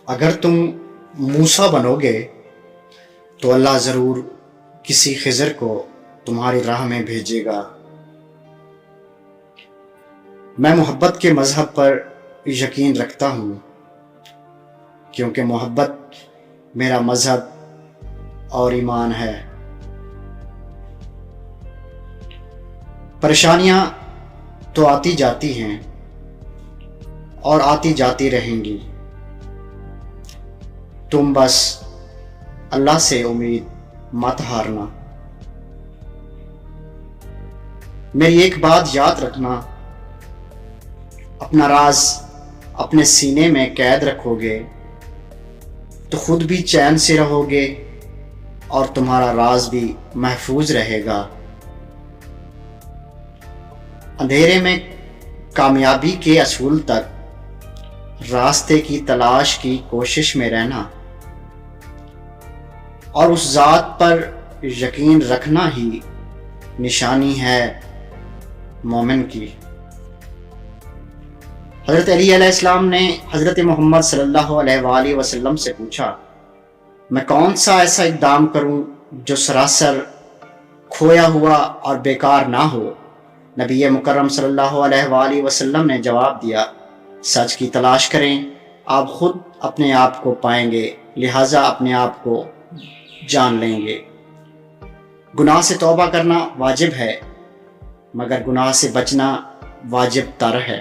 اگر تم موسیٰ بنوگے تو اللہ ضرور کسی خضر کو تمہاری راہ میں بھیجے گا۔ میں محبت کے مذہب پر یقین رکھتا ہوں کیونکہ محبت میرا مذہب اور ایمان ہے۔ پریشانیاں تو آتی جاتی ہیں اور آتی جاتی رہیں گی، تم بس اللہ سے امید مت ہارنا۔ میری ایک بات یاد رکھنا، اپنا راز اپنے سینے میں قید رکھو گے تو خود بھی چین سے رہو گے اور تمہارا راز بھی محفوظ رہے گا۔ اندھیرے میں کامیابی کے اصول تک راستے کی تلاش کی کوشش میں رہنا اور اس ذات پر یقین رکھنا ہی نشانی ہے مومن کی۔ حضرت علی علیہ السلام نے حضرت محمد صلی اللہ علیہ وآلہ وسلم سے پوچھا، میں کون سا ایسا اقدام کروں جو سراسر کھویا ہوا اور بیکار نہ ہو؟ نبی مکرم صلی اللہ علیہ وآلہ وسلم نے جواب دیا، سچ کی تلاش کریں، آپ خود اپنے آپ کو پائیں گے، لہٰذا اپنے آپ کو جان لیں گے۔ گناہ سے توبہ کرنا واجب ہے مگر گناہ سے بچنا واجب تر ہے۔